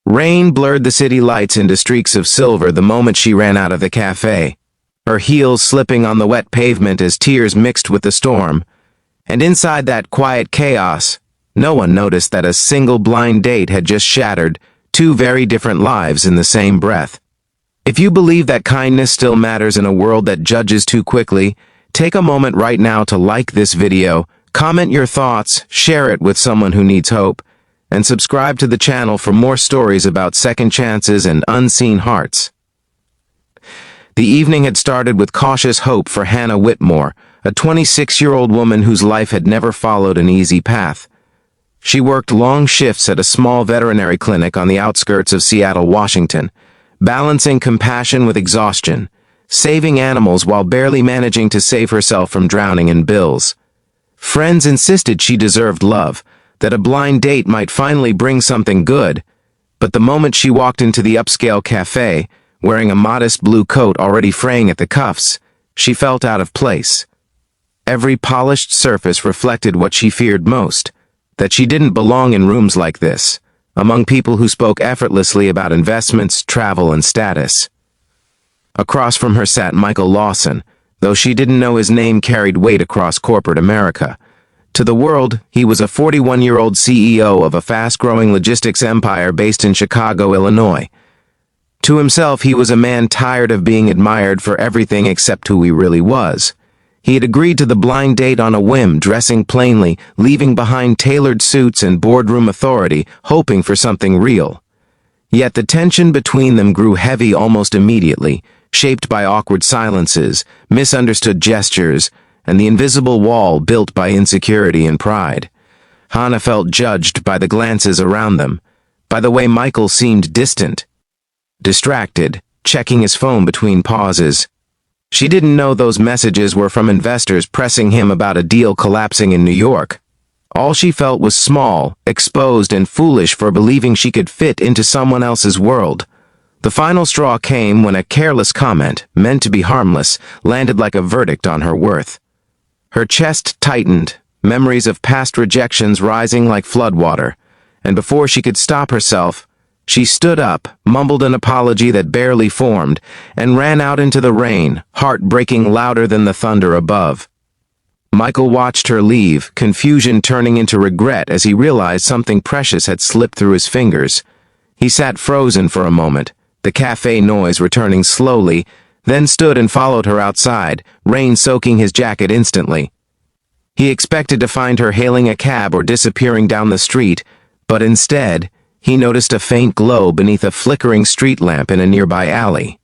Rain blurred the city lights into streaks of silver the moment she ran out of the cafe, her heels slipping on the wet pavement as tears mixed with the storm. And inside that quiet chaos, no one noticed that a single blind date had just shattered two very different lives in the same breath. If you believe that kindness still matters in a world that judges too quickly, take a moment right now to like this video, comment your thoughts, share it with someone who needs hope, and subscribe to the channel for more stories about second chances and unseen hearts. The evening had started with cautious hope for Hannah Whitmore, a 26-year-old woman whose life had never followed an easy path. She worked long shifts at a small veterinary clinic on the outskirts of Seattle, Washington, balancing compassion with exhaustion, saving animals while barely managing to save herself from drowning in bills. Friends insisted she deserved love, that a blind date might finally bring something good, but the moment she walked into the upscale cafe, wearing a modest blue coat already fraying at the cuffs, she felt out of place. Every polished surface reflected what she feared most, that she didn't belong in rooms like this, among people who spoke effortlessly about investments, travel, and status. Across from her sat Michael Lawson, though she didn't know his name carried weight across corporate America. To the world, he was a 41-year-old CEO of a fast-growing logistics empire based in Chicago, Illinois. To himself, he was a man tired of being admired for everything except who he really was. He had agreed to the blind date on a whim, dressing plainly, leaving behind tailored suits and boardroom authority, hoping for something real. Yet the tension between them grew heavy almost immediately, shaped by awkward silences, misunderstood gestures, and the invisible wall built by insecurity and pride. Hannah felt judged by the glances around them, by the way Michael seemed distant, distracted, checking his phone between pauses. She didn't know those messages were from investors pressing him about a deal collapsing in New York. All she felt was small, exposed, and foolish for believing she could fit into someone else's world. The final straw came when a careless comment, meant to be harmless, landed like a verdict on her worth. Her chest tightened, memories of past rejections rising like floodwater, and before she could stop herself, she stood up, mumbled an apology that barely formed, and ran out into the rain, heart breaking louder than the thunder above. Michael watched her leave, confusion turning into regret as he realized something precious had slipped through his fingers. He sat frozen for a moment, the cafe noise returning slowly, then stood and followed her outside, rain soaking his jacket instantly. He expected to find her hailing a cab or disappearing down the street, but instead, he noticed a faint glow beneath a flickering street lamp in a nearby alley.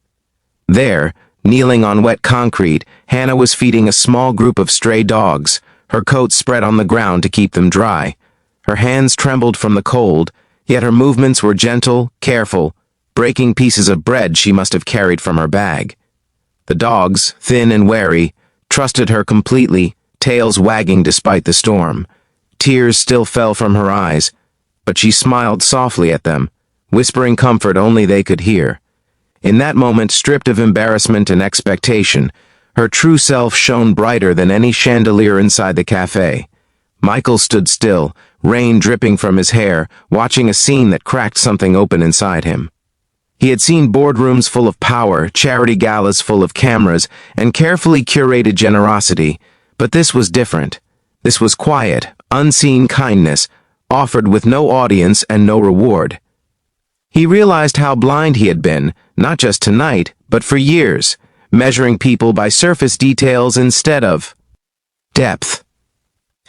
There, kneeling on wet concrete, Hannah was feeding a small group of stray dogs, her coat spread on the ground to keep them dry. Her hands trembled from the cold, yet her movements were gentle, careful, breaking pieces of bread she must have carried from her bag. The dogs, thin and wary, trusted her completely, tails wagging despite the storm. Tears still fell from her eyes, but she smiled softly at them, whispering comfort only they could hear. In that moment, stripped of embarrassment and expectation, her true self shone brighter than any chandelier inside the cafe. Michael stood still, rain dripping from his hair, watching a scene that cracked something open inside him. He had seen boardrooms full of power, charity galas full of cameras, and carefully curated generosity, but this was different. This was quiet, unseen kindness, offered with no audience and no reward. He realized how blind he had been, not just tonight, but for years, measuring people by surface details instead of depth.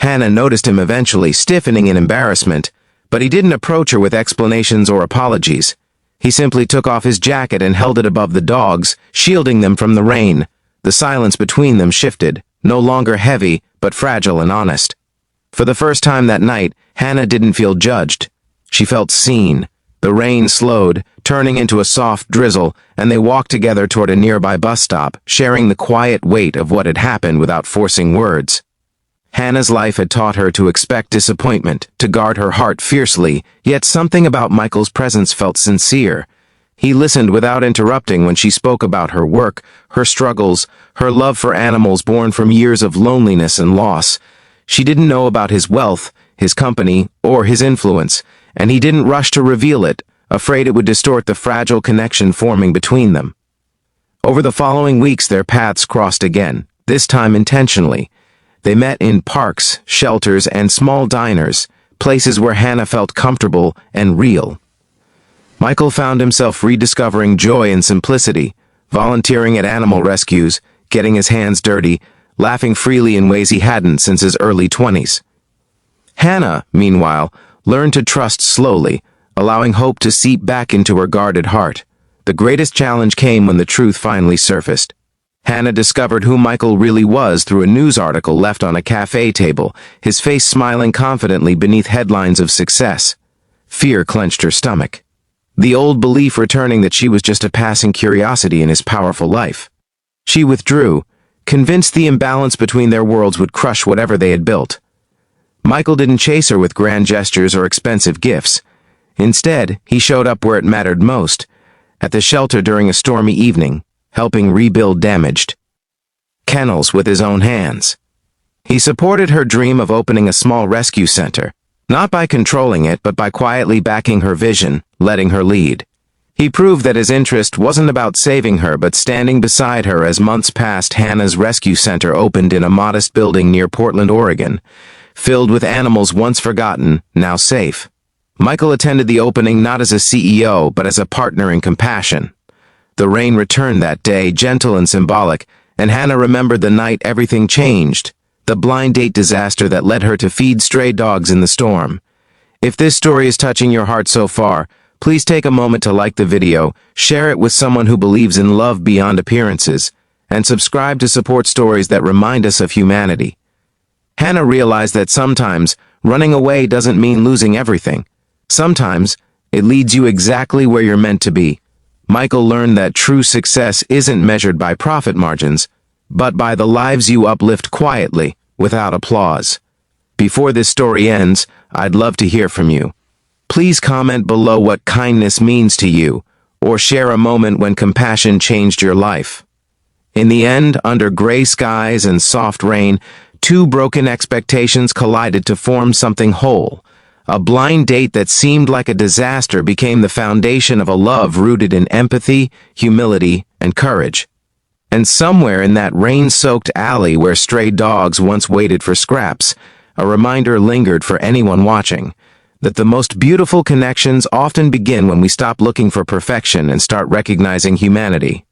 Hannah noticed him eventually, stiffening in embarrassment, but he didn't approach her with explanations or apologies. He simply took off his jacket and held it above the dogs, shielding them from the rain. The silence between them shifted, no longer heavy, but fragile and honest. For the first time that night, Hannah didn't feel judged. She felt seen. The rain slowed, turning into a soft drizzle, and they walked together toward a nearby bus stop, sharing the quiet weight of what had happened without forcing words. Hannah's life had taught her to expect disappointment, to guard her heart fiercely, yet something about Michael's presence felt sincere. He listened without interrupting when she spoke about her work, her struggles, her love for animals born from years of loneliness and loss. She didn't know about his wealth, his company, or his influence, and he didn't rush to reveal it, afraid it would distort the fragile connection forming between them. Over the following weeks, their paths crossed again, this time intentionally. They met in parks, shelters, and small diners, places where Hannah felt comfortable and real. Michael found himself rediscovering joy and simplicity, volunteering at animal rescues, getting his hands dirty, laughing freely in ways he hadn't since his early 20s. Hannah, meanwhile, learned to trust slowly, allowing hope to seep back into her guarded heart. The greatest challenge came when the truth finally surfaced. Hannah discovered who Michael really was through a news article left on a cafe table, his face smiling confidently beneath headlines of success. Fear clenched her stomach, the old belief returning that she was just a passing curiosity in his powerful life. She withdrew, convinced the imbalance between their worlds would crush whatever they had built. Michael didn't chase her with grand gestures or expensive gifts. Instead, he showed up where it mattered most, at the shelter during a stormy evening, helping rebuild damaged kennels with his own hands. He supported her dream of opening a small rescue center, not by controlling it but by quietly backing her vision, letting her lead. He proved that his interest wasn't about saving her but standing beside her as months passed. Hannah's rescue center opened in a modest building near Portland, Oregon, filled with animals once forgotten, now safe. Michael attended the opening not as a CEO but as a partner in compassion. The rain returned that day, gentle and symbolic, and Hannah remembered the night everything changed, the blind date disaster that led her to feed stray dogs in the storm. If this story is touching your heart so far, please take a moment to like the video, share it with someone who believes in love beyond appearances, and subscribe to support stories that remind us of humanity. Hannah realized that sometimes running away doesn't mean losing everything. Sometimes it leads you exactly where you're meant to be. Michael learned that true success isn't measured by profit margins, but by the lives you uplift quietly, without applause. Before this story ends, I'd love to hear from you. Please comment below what kindness means to you, or share a moment when compassion changed your life. In the end, under gray skies and soft rain, two broken expectations collided to form something whole. A blind date that seemed like a disaster became the foundation of a love rooted in empathy, humility, and courage. And somewhere in that rain-soaked alley where stray dogs once waited for scraps, a reminder lingered for anyone watching that the most beautiful connections often begin when we stop looking for perfection and start recognizing humanity.